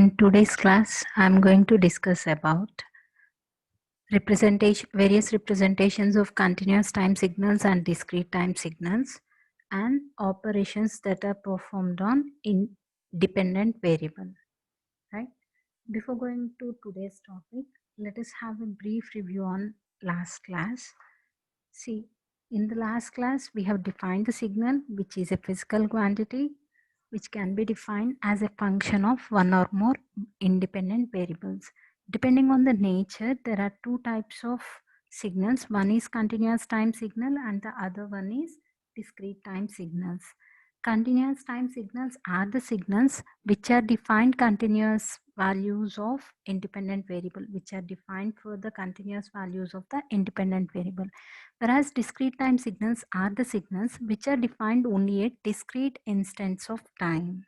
In today's class, I'm going to discuss about various representations of continuous time signals and discrete time signals and operations that are performed on independent variable. Right? Before going to today's topic, let us have a brief review on last class. See, in the last class, we have defined the signal, which is a physical quantity, which can be defined as a function of one or more independent variables. Depending on the nature, there are two types of signals. One is continuous time signal and the other one is discrete time signals. Continuous time signals are the signals which are defined continuous values of independent variable, which are defined for the continuous values of the independent variable. Whereas discrete time signals are the signals which are defined only at discrete instants of time.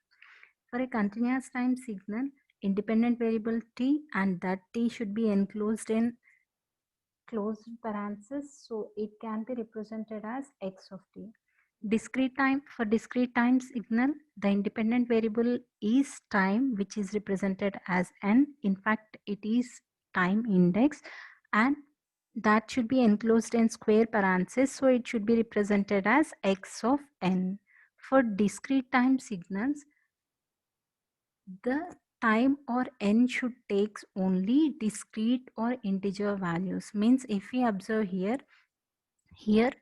For a continuous time signal, independent variable t and that t should be enclosed in closed parenthesis, so it can be represented as x of t. For discrete time signal, the independent variable is time, which is represented as n. In fact, it is time index, and that should be enclosed in square parenthesis, so it should be represented as x of n. For discrete time signals, the time or n should take only discrete or integer values. Means if we observe here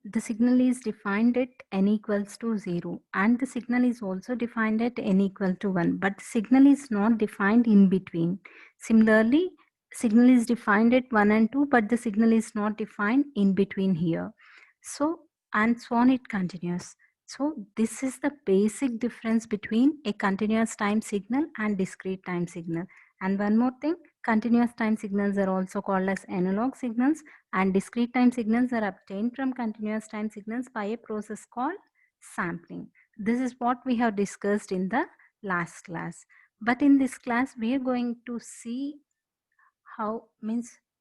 the signal is defined at n equals to 0 and the signal is also defined at n equal to 1, but the signal is not defined in between. Similarly, signal is defined at 1 and 2, but the signal is not defined in between here. So, and so on it continues. So this is the basic difference between a continuous time signal and discrete time signal. And one more thing, continuous time signals are also called as analog signals, and discrete time signals are obtained from continuous time signals by a process called sampling. This is what we have discussed in the last class. But in this class, we are going to see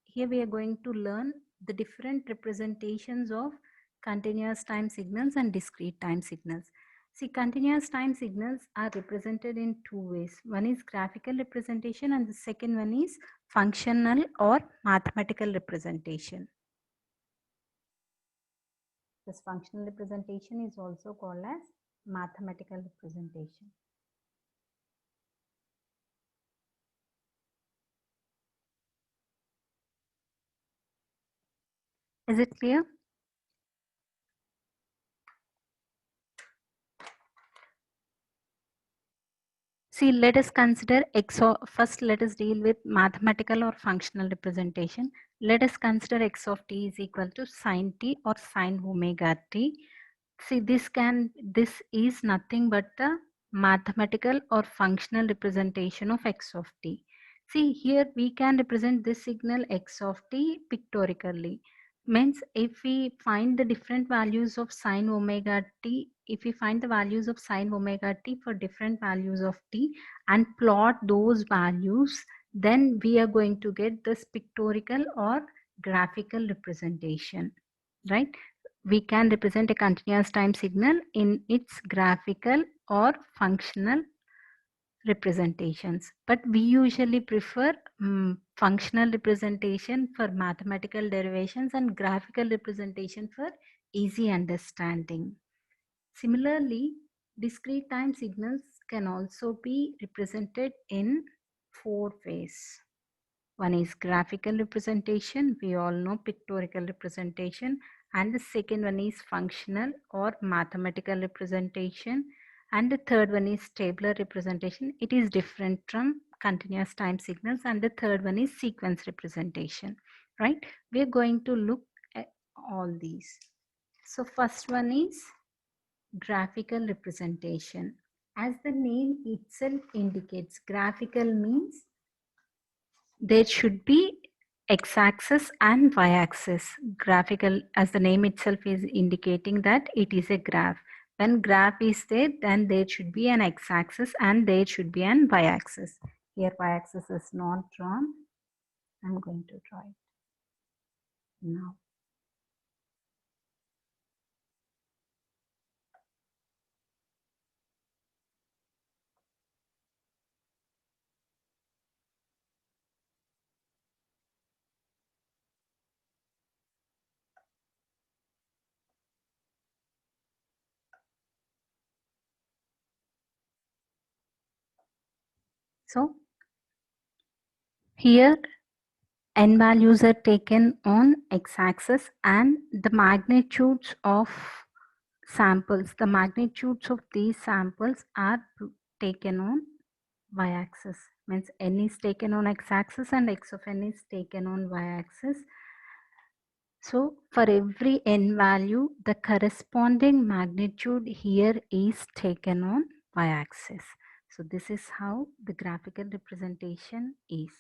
here we are going to learn the different representations of continuous time signals and discrete time signals. See, continuous time signals are represented in two ways. One is graphical representation and the second one is functional or mathematical representation. This functional representation is also called as mathematical representation. Is it clear? See, let us consider first let us deal with mathematical or functional representation. Let us consider x of t is equal to sine t or sine omega t. See, this is nothing but the mathematical or functional representation of x of t. See, here we can represent this signal x of t pictorially. Means if we find the different values of sine omega t, if we find the values of sine omega t for different values of t and plot those values, then we are going to get this pictorial or graphical representation, right? We can represent a continuous time signal in its graphical or functional representations, but we usually prefer functional representation for mathematical derivations and graphical representation for easy understanding. Similarly, discrete time signals can also be represented in four ways. One is graphical representation, we all know pictorial representation, and the second one is functional or mathematical representation, and the third one is tabular representation. It is different from continuous time signals, and the third one is sequence representation, right? We are going to look at all these. So first one is graphical representation. As the name itself indicates, graphical means there should be x-axis and y-axis. Graphical, as the name itself is indicating that it is a graph. When graph is there, then there should be an x-axis and there should be an y-axis. Here y-axis is not drawn. I'm going to draw it now. So here n values are taken on x-axis and the magnitudes of samples, the magnitudes of these samples are taken on y-axis. Means n is taken on x-axis and x of n is taken on y-axis. So for every n value, the corresponding magnitude here is taken on y-axis. So this is how the graphical representation is.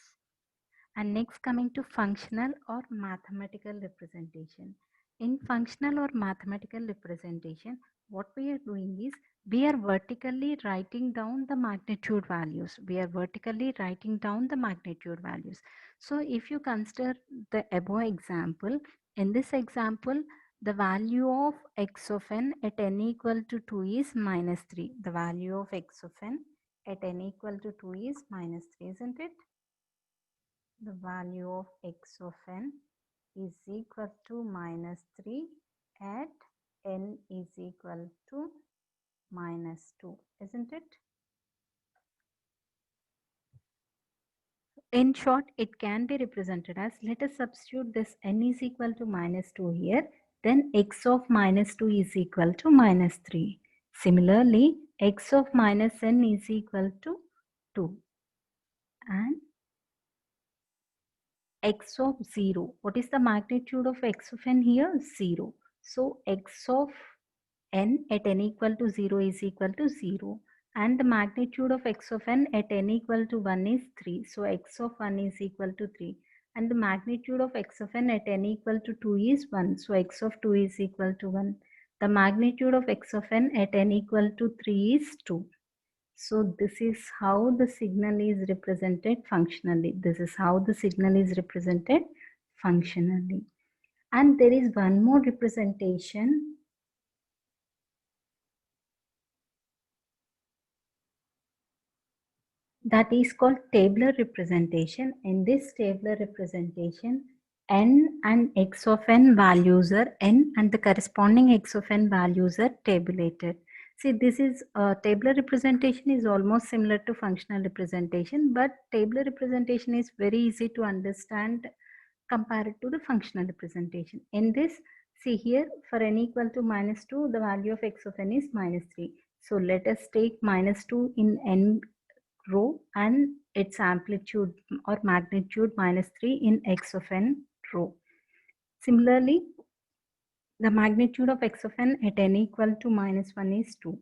And next, coming to functional or mathematical representation. In functional or mathematical representation, what we are doing is we are vertically writing down the magnitude values. We are vertically writing down the magnitude values. So if you consider the above example, in this example, the value of x of n at n equal to 2 is minus 3. The value of x of n at n equal to 2 is minus 3, isn't it? The value of x of n is equal to minus 3 at n is equal to minus 2, isn't it? In short, it can be represented as, let us substitute this n is equal to minus 2 here, then x of minus 2 is equal to minus 3. Similarly, x of minus n is equal to 2 and x of 0. What is the magnitude of x of n here? 0. So x of n at n equal to 0 is equal to 0. And the magnitude of x of n at n equal to 1 is 3. So x of 1 is equal to 3. And the magnitude of x of n at n equal to 2 is 1. So x of 2 is equal to 1. The magnitude of x of n at n equal to 3 is 2. So this is how the signal is represented functionally. This is how the signal is represented functionally. And there is one more representation that is called tabular representation. In this tabular representation, n and x of n values are n and the corresponding x of n values are tabulated. See, this is tabular representation is almost similar to functional representation, but tabular representation is very easy to understand compared to the functional representation. In this, see here, for n equal to minus 2, the value of x of n is minus 3. So let us take minus 2 in n row and its amplitude or magnitude minus 3 in x of n row. Similarly, the magnitude of x of n at n equal to minus 1 is 2.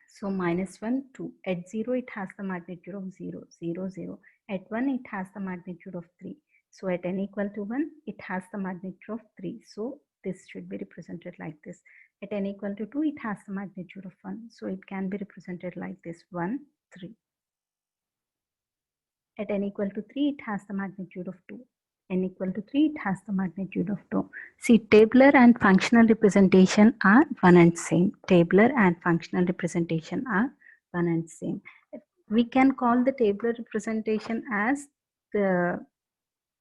So minus 1, 2. At 0, it has the magnitude of 0, 0, 0. At 1, it has the magnitude of 3. So at n equal to 1, it has the magnitude of 3. So this should be represented like this. At n equal to 2, it has the magnitude of 1. So it can be represented like this, 1, 3. At n equal to 3, it has the magnitude of 2. N equal to 3, it has the magnitude of 2. See, tabular and functional representation are one and same. Tabular and functional representation are one and same. We can call the tabular representation as the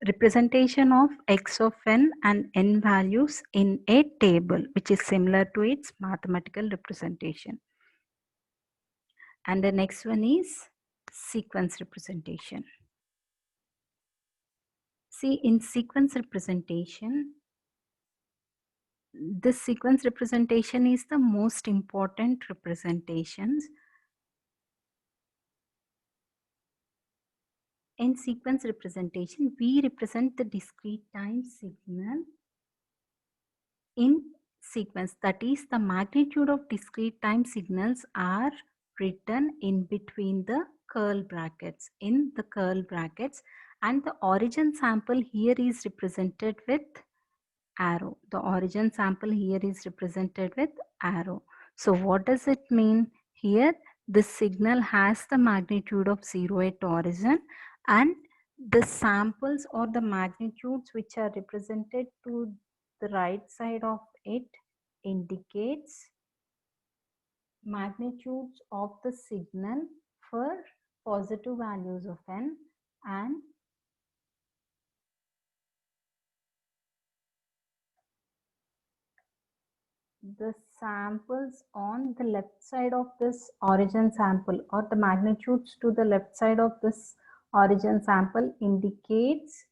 representation of x of n and n values in a table, which is similar to its mathematical representation. And the next one is sequence representation. See, in sequence representation, this sequence representation is the most important representations. In sequence representation, we represent the discrete time signal in sequence. That is, the magnitude of discrete time signals are written in between the curl brackets, in the curl brackets, and the origin sample here is represented with arrow. The origin sample here is represented with arrow. So what does it mean? Here, this signal has the magnitude of 0 at origin, and the samples or the magnitudes which are represented to the right side of it indicates magnitudes of the signal for positive values of n, and the samples on the left side of this origin sample, or the magnitudes to the left side of this origin sample indicates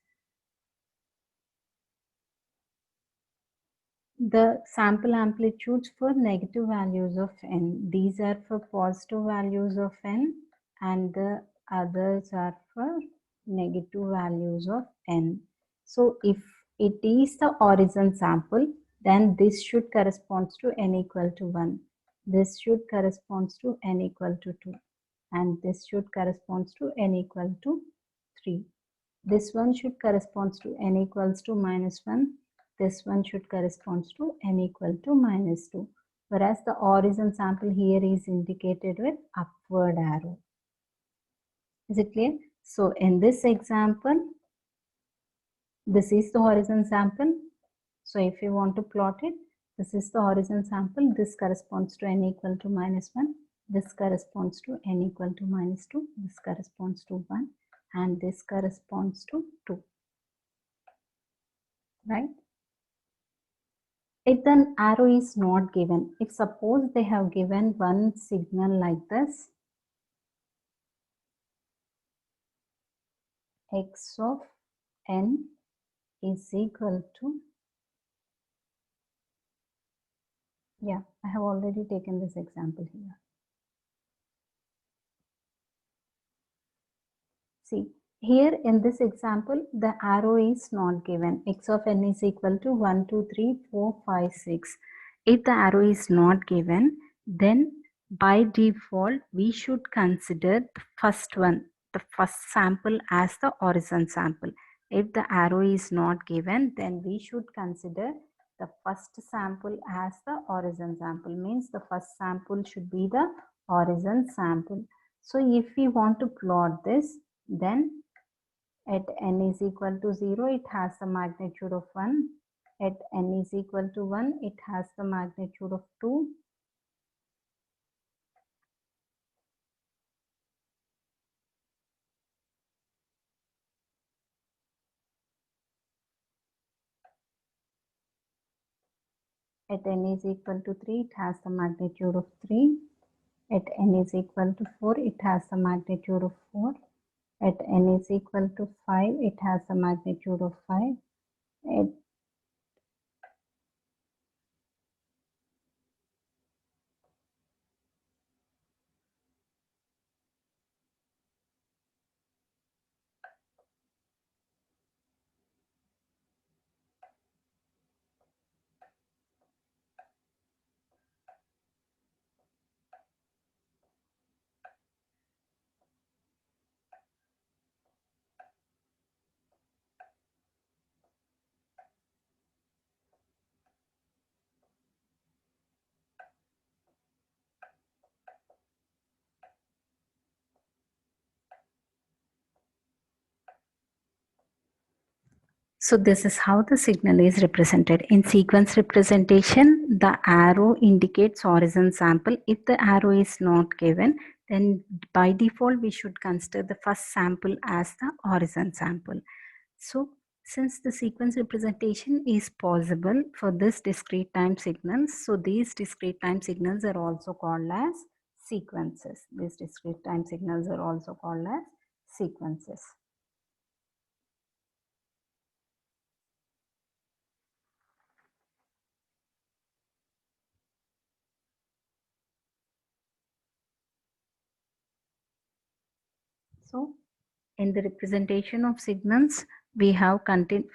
the sample amplitudes for negative values of n. These are for positive values of n, and the others are for negative values of n. So if it is the origin sample, then this should correspond to n equal to 1. This should correspond to n equal to 2. And this should correspond to n equal to 3. This one should correspond to n equals to minus 1. This one should correspond to n equal to minus 2. Whereas the origin sample here is indicated with upward arrow. Is it clear? So in this example, this is the horizon sample. So if you want to plot it, this is the horizon sample. This corresponds to n equal to minus 1. This corresponds to n equal to minus 2. This corresponds to 1. And this corresponds to 2. Right? If the arrow is not given, if suppose they have given one signal like this, x of n is equal to, yeah, I have already taken this example here. See, here in this example, the arrow is not given. X of n is equal to 1, 2, 3, 4, 5, 6. If the arrow is not given, then by default, we should consider the first one, the first sample as the origin sample. If the arrow is not given, then we should consider the first sample as the origin sample. Means the first sample should be the origin sample. So if we want to plot this, then at n is equal to 0, it has the magnitude of 1. At n is equal to 1, it has the magnitude of 2. At n is equal to 3, it has the magnitude of 3. At n is equal to 4, it has the magnitude of 4. At n is equal to 5, it has the magnitude of 5. So this is how the signal is represented. In sequence representation, the arrow indicates horizon sample. If the arrow is not given, then by default, we should consider the first sample as the horizon sample. So since the sequence representation is possible for this discrete time signals, so these discrete time signals are also called as sequences. These discrete time signals are also called as sequences. So in the representation of signals, we have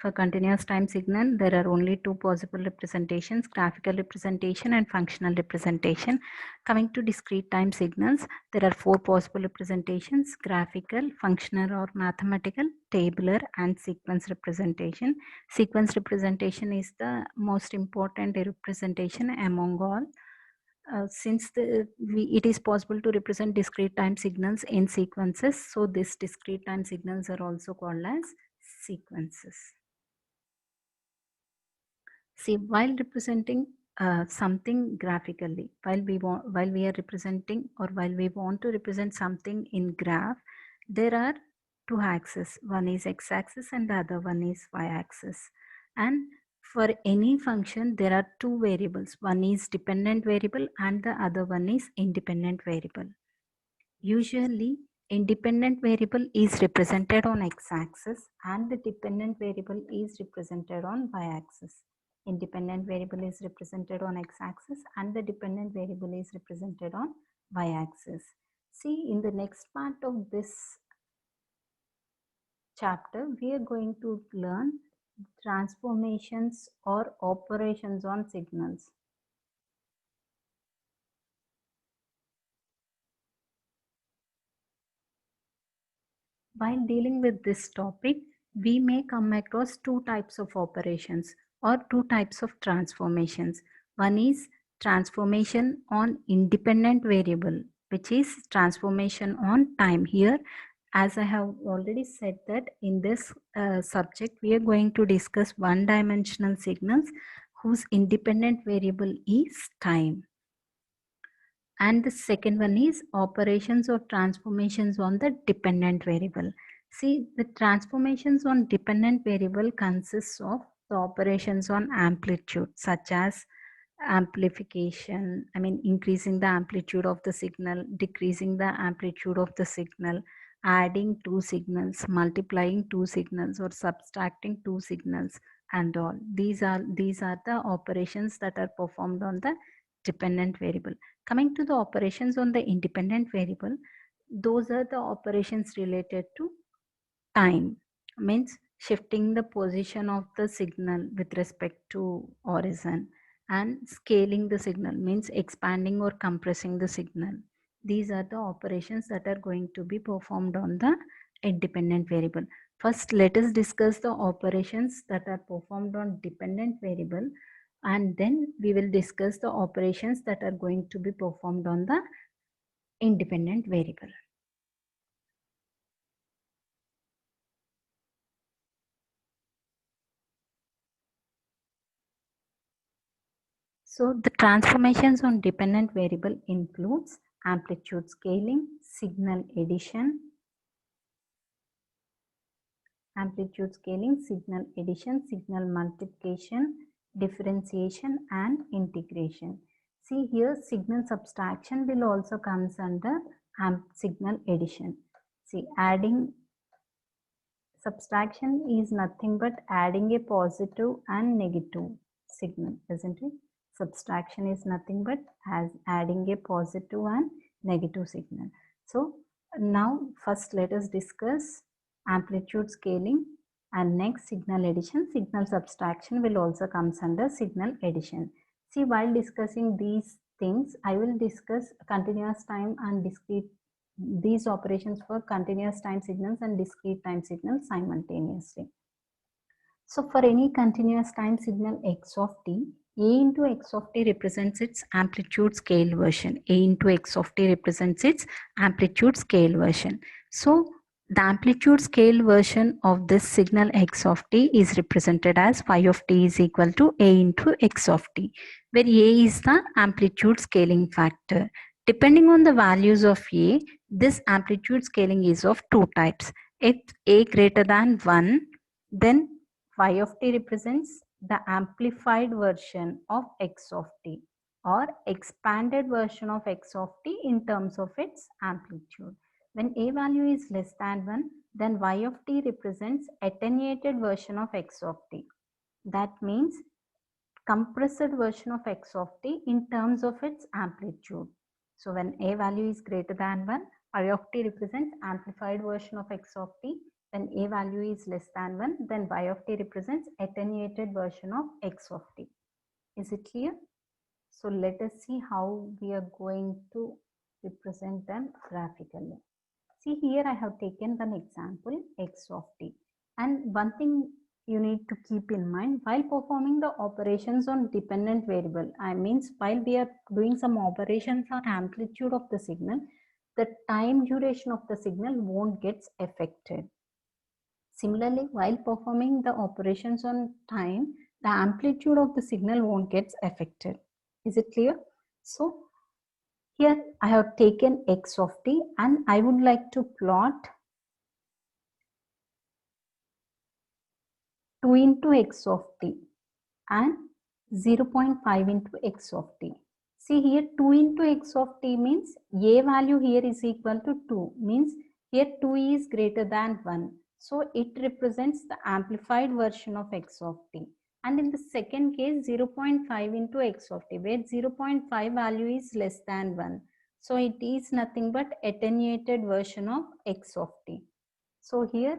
for continuous time signal, there are only two possible representations, graphical representation and functional representation. Coming to discrete time signals, there are four possible representations: graphical, functional or mathematical, tabular, and sequence representation. Sequence representation is the most important representation among all. Since it is possible to represent discrete time signals in sequences, so these discrete time signals are also called as sequences. See, while representing something graphically, while we are representing, or while we want to represent something in graph, there are two axes. One is x-axis and the other one is y-axis. And For any function, there are two variables. One is dependent variable and the other one is independent variable. Usually, independent variable is represented on x-axis and the dependent variable is represented on y-axis. Independent variable is represented on x-axis and the dependent variable is represented on y-axis. See, in the next part of this chapter, we are going to learn transformations or operations on signals. While dealing with this topic, we may come across two types of operations or two types of transformations. One is transformation on independent variable, which is transformation on time. Here, as I have already said that in this subject, we are going to discuss one-dimensional signals whose independent variable is time. And the second one is operations or transformations on the dependent variable. See, the transformations on dependent variable consists of the operations on amplitude, such as amplification, increasing the amplitude of the signal, decreasing the amplitude of the signal, adding two signals, multiplying two signals, or subtracting two signals, and all. These are the operations that are performed on the dependent variable. Coming to the operations on the independent variable, those are the operations related to time, means shifting the position of the signal with respect to origin, and scaling the signal means expanding or compressing the signal. These are the operations that are going to be performed on the independent variable. First, let us discuss the operations that are performed on dependent variable, and then we will discuss the operations that are going to be performed on the independent variable. So the transformations on dependent variable includes amplitude scaling, signal addition, signal multiplication, differentiation, and integration. See here, signal subtraction will also comes under signal addition. See, subtraction is nothing but adding a positive and negative signal, isn't it? Subtraction is nothing but adding a positive and negative signal. So now first let us discuss amplitude scaling, and next signal addition. Signal subtraction will also comes under signal addition. See, while discussing these things, I will discuss continuous time and discrete, these operations for continuous time signals and discrete time signals simultaneously. So for any continuous time signal x of t, a into x of t represents its amplitude scale version. A into x of t represents its amplitude scale version. So the amplitude scale version of this signal x of t is represented as phi of t is equal to a into x of t, where a is the amplitude scaling factor. Depending on the values of a, this amplitude scaling is of two types. If a greater than 1, then phi of t represents the amplified version of x of t or expanded version of x of t in terms of its amplitude. When a value is less than 1, then y of t represents attenuated version of x of t. That means compressed version of x of t in terms of its amplitude. So when a value is greater than 1, y of t represents amplified version of x of t. When a value is less than 1, then y of t represents attenuated version of x of t. Is it clear? So let us see how we are going to represent them graphically. See, here I have taken one example, x of t. And one thing you need to keep in mind while performing the operations on dependent variable, I means while we are doing some operations on amplitude of the signal, the time duration of the signal won't get affected. Similarly, while performing the operations on time, the amplitude of the signal won't get affected. Is it clear? So here I have taken x of t and I would like to plot 2 into x of t and 0.5 into x of t. See here 2 into x of t means a value here is equal to 2, means here 2 is greater than 1. So it represents the amplified version of x of t. And in the second case 0.5 into x of t, where 0.5 value is less than 1. So it is nothing but attenuated version of x of t. So here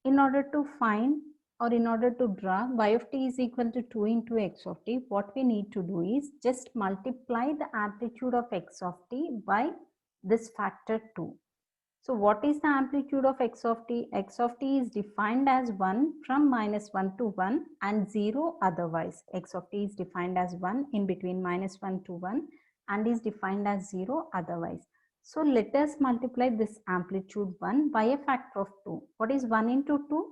in order to find or in order to draw y of t is equal to 2 into x of t, what we need to do is just multiply the amplitude of x of t by this factor 2. So what is the amplitude of x of t? X of t is defined as 1 from -1 to 1 and 0 otherwise. X of t is defined as 1 in between -1 to 1 and is defined as 0 otherwise. So let us multiply this amplitude 1 by a factor of 2. What is 1 into 2?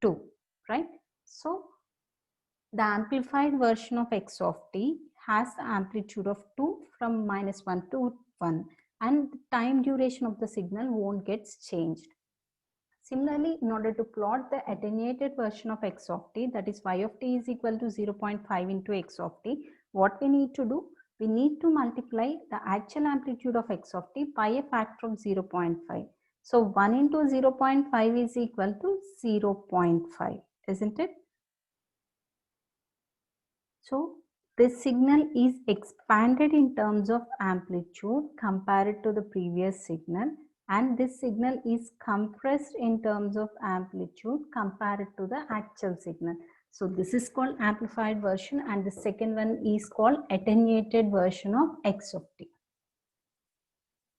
2, right? So the amplified version of x of t has the amplitude of 2 from -1 to 1 and the time duration of the signal won't get changed. Similarly, in order to plot the attenuated version of x of t, that is y of t is equal to 0.5 into x of t, what we need to do? We need to multiply the actual amplitude of x of t by a factor of 0.5. So 1 into 0.5 is equal to 0.5, isn't it? So this signal is expanded in terms of amplitude compared to the previous signal, and this signal is compressed in terms of amplitude compared to the actual signal. So this is called amplified version, and the second one is called attenuated version of x of t.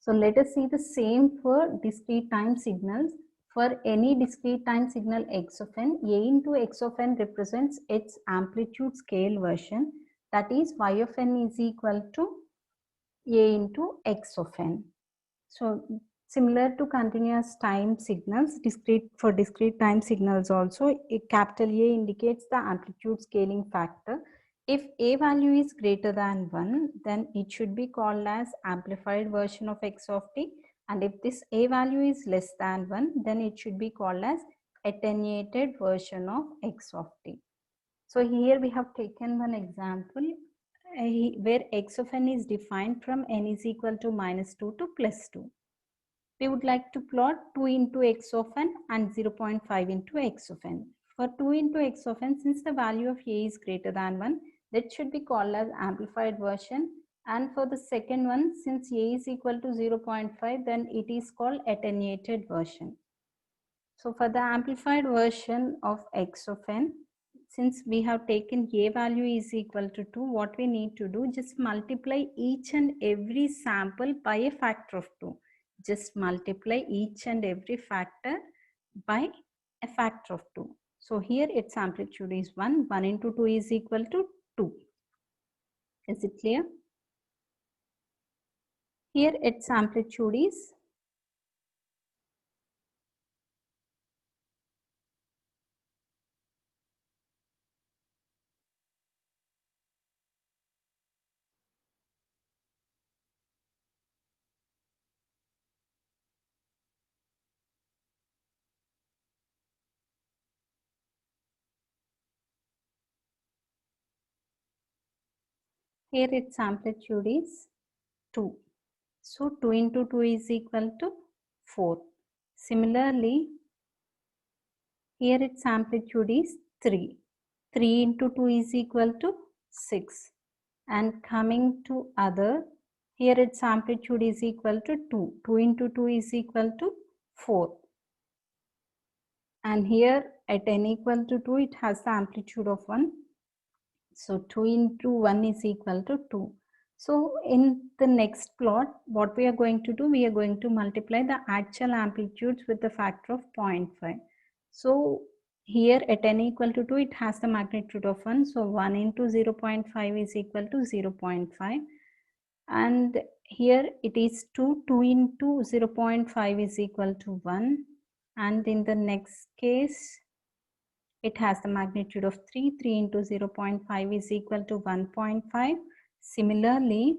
So let us see the same for discrete time signals. For any discrete time signal x of n, a into x of n represents its amplitude scale version. That is y of n is equal to a into x of n. So similar to continuous time signals, for discrete time signals also, capital A indicates the amplitude scaling factor. If a value is greater than 1, then it should be called as amplified version of x of t. And if this a value is less than 1, then it should be called as attenuated version of x of t. So here we have taken one example where x of n is defined from n is equal to -2 to +2. We would like to plot 2 into x of n and 0.5 into x of n. For 2 into x of n, since the value of a is greater than 1, that should be called as amplified version. And for the second one, since a is equal to 0.5, then it is called attenuated version. So for the amplified version of x of n, since we have taken a value is equal to 2, what we need to do, just multiply each and every sample by a factor of 2. Just multiply each and every factor by a factor of 2. So here its amplitude is 1. 1 into 2 is equal to 2. Is it clear? Here its amplitude is here its amplitude is 2. So 2 into 2 is equal to 4. Similarly, here its amplitude is 3. 3 into 2 is equal to 6. And coming to other, here its amplitude is equal to 2. 2 into 2 is equal to 4. And here at n equal to 2, it has the amplitude of 1. So 2 into 1 is equal to 2. So in the next plot, what we are going to do, we are going to multiply the actual amplitudes with the factor of 0.5. So here at n equal to 2, it has the magnitude of 1. So 1 into 0.5 is equal to 0.5. And here it is 2. 2 into 0.5 is equal to 1. And in the next case, it has the magnitude of 3. 3 into 0.5 is equal to 1.5. Similarly,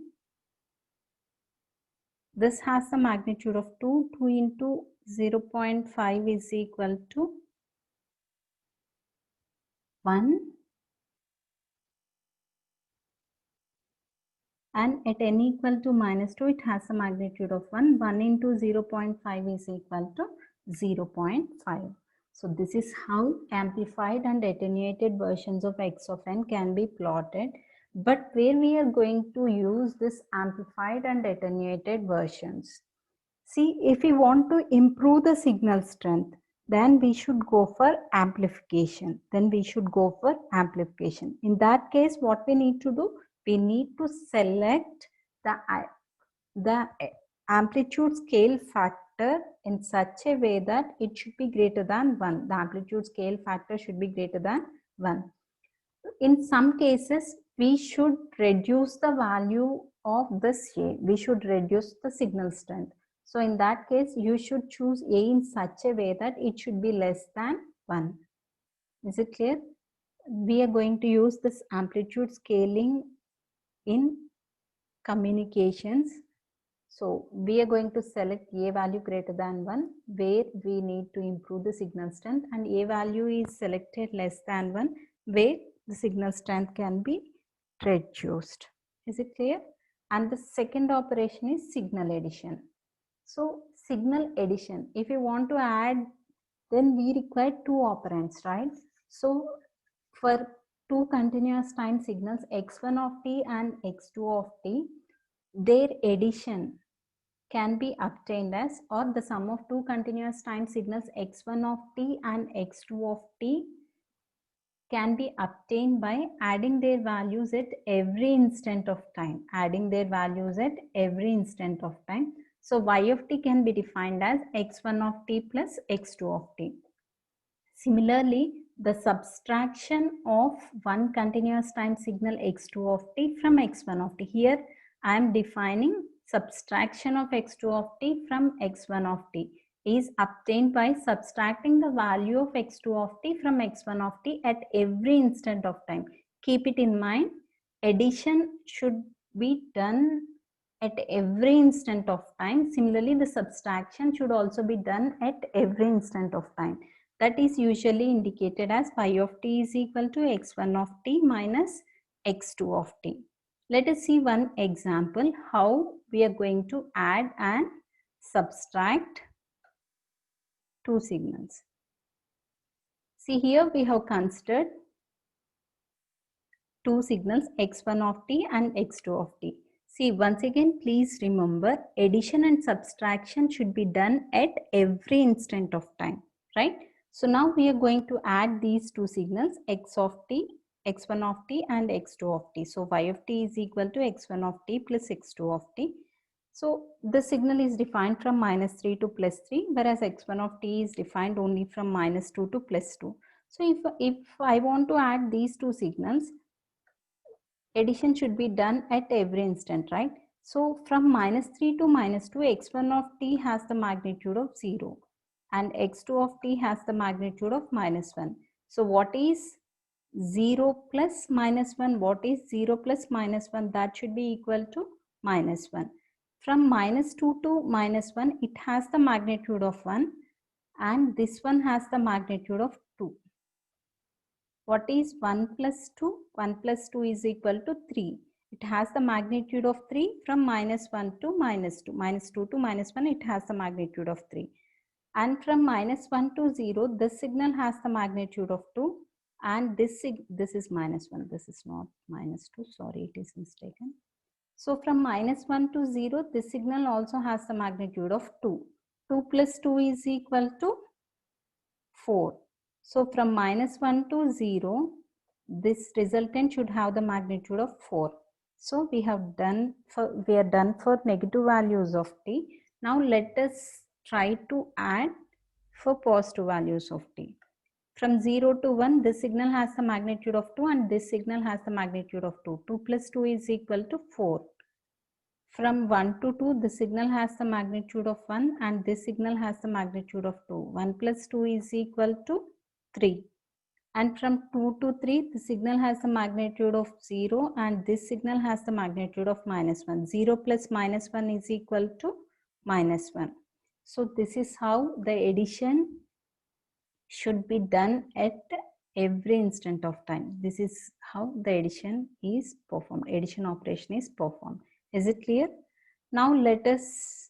this has the magnitude of 2. 2 into 0.5 is equal to 1, and at n equal to -2 it has a magnitude of 1. 1 into 0.5 is equal to 0.5. So this is how amplified and attenuated versions of x of n can be plotted. But where we are going to use this amplified and attenuated versions. See, if we want to improve the signal strength, then we should go for amplification. In that case, what we need to do? We need to select the amplitude scale factor in such a way that it should be greater than 1. The amplitude scale factor should be greater than 1. In some cases, we should reduce the value of this A. We should reduce the signal strength. So in that case, you should choose A in such a way that it should be less than 1. Is it clear? We are going to use this amplitude scaling in communications. So we are going to select A value greater than 1 where we need to improve the signal strength, and A value is selected less than 1 where the signal strength can be reduced. Is it clear? And the second operation is signal addition. So signal addition, if you want to add, then we require two operands, right? So for two continuous time signals x1 of t and x2 of t, their addition can be obtained as, or the sum of two continuous time signals x1 of t and x2 of t can be obtained by adding their values at every instant of time. So y of t can be defined as x1 of t plus x2 of t. Similarly, the subtraction of one continuous time signal x2 of t from x1 of t. Here I am defining subtraction of x2 of t from x1 of t is obtained by subtracting the value of x2 of t from x1 of t at every instant of time. Keep it in mind, addition should be done at every instant of time. Similarly, the subtraction should also be done at every instant of time. That is usually indicated as y of t is equal to x1 of t minus x2 of t. Let us see one example how we are going to add and subtract two signals. See, here we have considered two signals x1 of t and x2 of t. See, once again, please remember addition and subtraction should be done at every instant of time, right? So now we are going to add these two signals x of t, x1 of t and x2 of t. So y of t is equal to x1 of t plus x2 of t. So the signal is defined from -3 to +3, whereas x1 of t is defined only from -2 to +2. So if I want to add these two signals, addition should be done at every instant, right? So from -3 to -2, x1 of t has the magnitude of 0 and x2 of t has the magnitude of -1. So what is 0 plus -1? What is 0 plus -1? That should be equal to -1. From -2 to -1, it has the magnitude of 1 and this one has the magnitude of 2. What is 1 plus 2? 1 plus 2 is equal to 3. It has the magnitude of 3 from -1 to -2. -2 to -1, it has the magnitude of 3. And from -1 to 0, this signal has the magnitude of 2. And this is -1. This is not -2. Sorry, it is mistaken. So from -1 to 0, this signal also has the magnitude of 2. 2 plus 2 is equal to 4. So from -1 to 0, this resultant should have the magnitude of 4. So we are done for negative values of t. Now let us try to add for positive values of t. From 0 to 1, this signal has the magnitude of 2 and this signal has the magnitude of 2. 2 plus 2 is equal to 4. From 1 to 2, the signal has the magnitude of 1 and this signal has the magnitude of 2. 1 plus 2 is equal to 3. And from 2 to 3, the signal has the magnitude of 0 and this signal has the magnitude of -1. 0 plus -1 is equal to -1. So this is how the addition should be done at every instant of time. This is how the addition is performed. Addition operation is performed. Is it clear? Now let us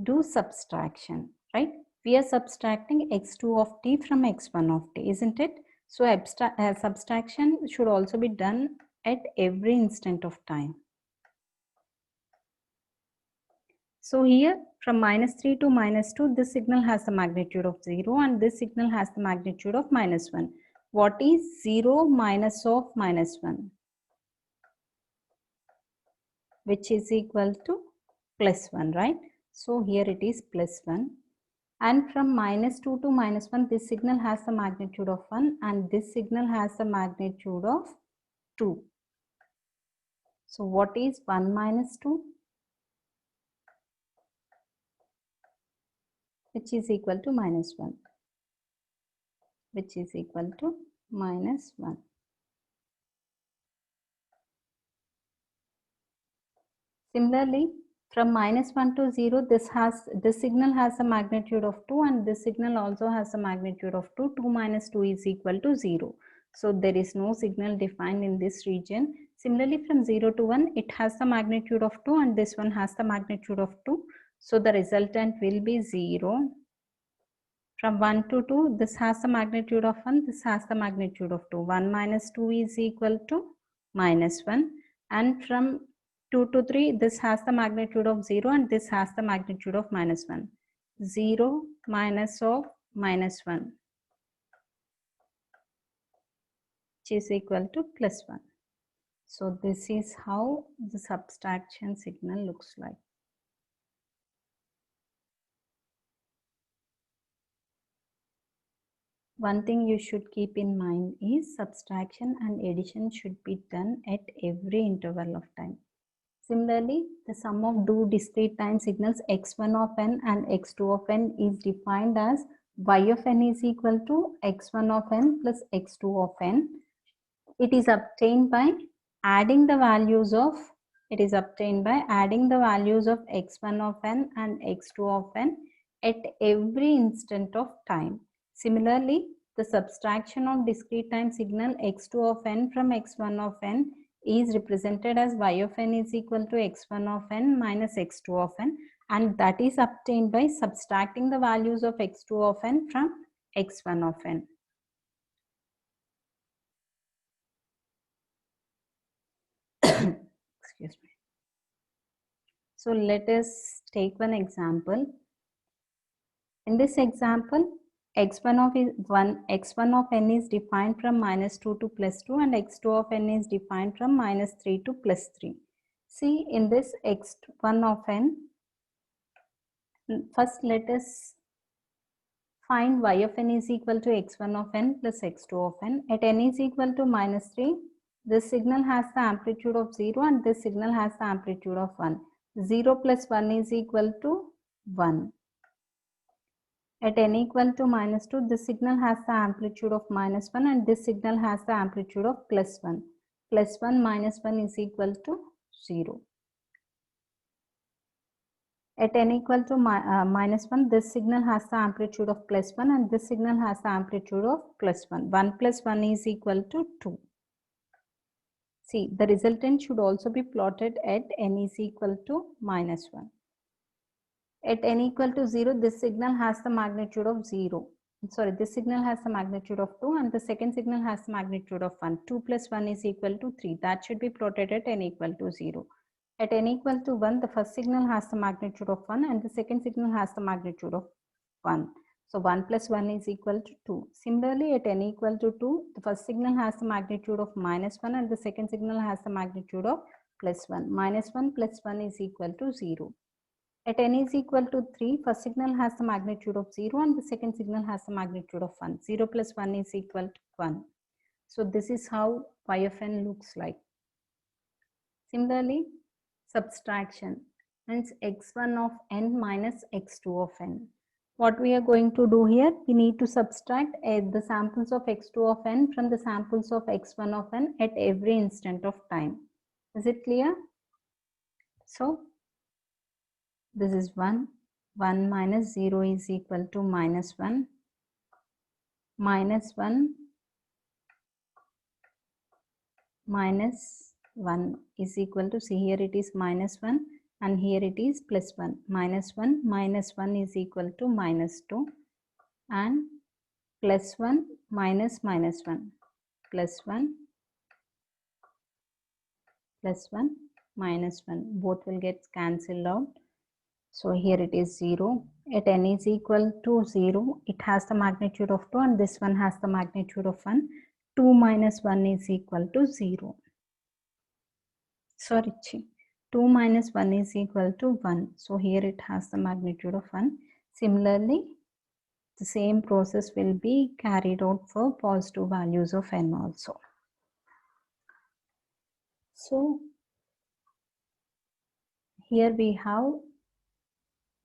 do subtraction, right? We are subtracting x2 of t from x1 of t, isn't it? So subtraction should also be done at every instant of time. So here from -3 to -2, this signal has the magnitude of 0 and this signal has the magnitude of -1. What is 0 minus of -1? Which is equal to +1, right? So here it is +1. And from -2 to -1, this signal has the magnitude of 1 and this signal has the magnitude of 2. So what is 1 minus 2? Which is equal to -1. Which is equal to -1. Similarly, from -1 to 0, this signal has a magnitude of 2 and this signal also has a magnitude of 2. 2 minus 2 is equal to 0. So there is no signal defined in this region. Similarly, from 0 to 1, it has the magnitude of 2 and this one has the magnitude of 2. So the resultant will be 0. From 1 to 2, this has the magnitude of 1, this has the magnitude of 2. 1 minus 2 is equal to -1. And from 2 to 3, this has the magnitude of 0 and this has the magnitude of -1. 0 minus of -1, which is equal to +1. So this is how the subtraction signal looks like. One thing you should keep in mind is subtraction and addition should be done at every interval of time. Similarly, the sum of two discrete time signals x1 of n and x2 of n is defined as y of n is equal to x1 of n plus x2 of n. It is obtained by adding the values of x1 of n and x2 of n at every instant of time. Similarly, the subtraction of discrete time signal x2 of n from x1 of n is represented as y of n is equal to x1 of n minus x2 of n, and that is obtained by subtracting the values of x2 of n from x1 of n. Excuse me. So let us take one example. In this example, x1 of n is defined from -2 to +2 and x2 of n is defined from -3 to +3. See, in this x1 of n, first let us find y of n is equal to x1 of n plus x2 of n. At n is equal to -3, this signal has the amplitude of 0 and this signal has the amplitude of 1. 0 plus 1 is equal to 1. At n equal to -2, this signal has the amplitude of -1 and this signal has the amplitude of +1. +1 minus 1 is equal to 0. At n equal to -1, this signal has the amplitude of +1 and this signal has the amplitude of +1. 1 plus 1 is equal to 2. See, the resultant should also be plotted at n is equal to -1. At n equal to 0, this signal has the magnitude of 0. Sorry, this signal has the magnitude of 2 and the second signal has the magnitude of 1. 2 plus 1 is equal to 3. That should be plotted at n equal to 0. At n equal to 1, the first signal has the magnitude of 1 and the second signal has the magnitude of 1. So 1 plus 1 is equal to 2. Similarly, at n equal to 2, the first signal has the magnitude of -1 and the second signal has the magnitude of +1. -1 plus 1 is equal to 0. At n is equal to 3, first signal has the magnitude of 0 and the second signal has the magnitude of 1. 0 plus 1 is equal to 1. So this is how y of n looks like. Similarly, subtraction means x1 of n minus x2 of n. What we are going to do here, we need to subtract the samples of x2 of n from the samples of x1 of n at every instant of time. Is it clear? So this is 1. 1 minus 0 is equal to -1. -1 minus 1 is equal to, see here it is minus 1 and here it is plus 1. Minus 1 is equal to minus 2 and plus 1 minus minus 1 plus 1 plus 1 minus 1. Both will get cancelled out. So here it is 0. At n is equal to 0, it has the magnitude of 2 and this one has the magnitude of 1. 2 minus 1 is equal to 0. Sorry, 2 minus 1 is equal to 1. So here it has the magnitude of 1. Similarly, the same process will be carried out for positive values of n also. So here we have,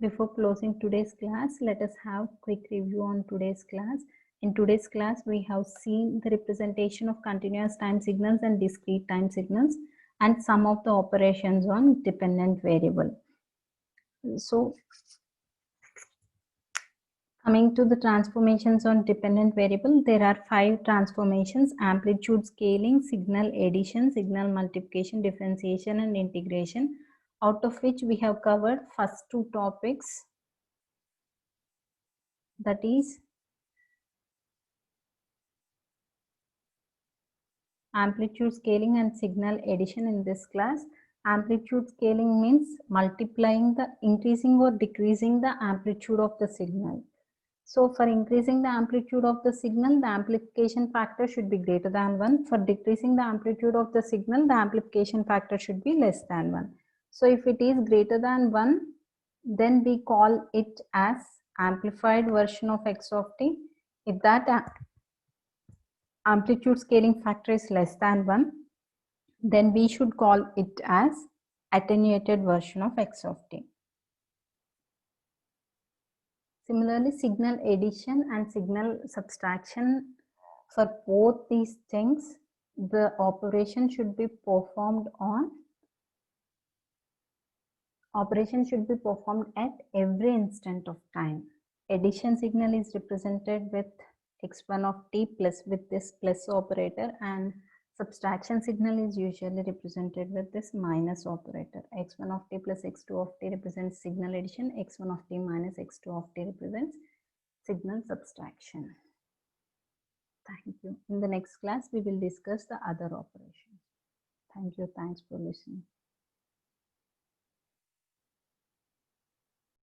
before closing today's class, let us have quick review on today's class. In today's class, we have seen the representation of continuous time signals and discrete time signals and some of the operations on dependent variable. So coming to the transformations on dependent variable, there are 5 transformations: amplitude scaling, signal addition, signal multiplication, differentiation and integration, out of which we have covered first 2 topics, that is amplitude scaling and signal addition in this class. Amplitude scaling means increasing or decreasing the amplitude of the signal. So for increasing the amplitude of the signal, the amplification factor should be greater than 1. For decreasing the amplitude of the signal, the amplification factor should be less than 1. So if it is greater than 1, then we call it as amplified version of x of t. If that amplitude scaling factor is less than 1, then we should call it as attenuated version of x of t. Similarly, signal addition and signal subtraction, for both these things, the operation should be performed at every instant of time. Addition signal is represented with x1 of t plus with this plus operator, and subtraction signal is usually represented with this minus operator. x1 of t plus x2 of t represents signal addition, x1 of t minus x2 of t represents signal subtraction. Thank you. In the next class, we will discuss the other operations. Thank you. Thanks for listening.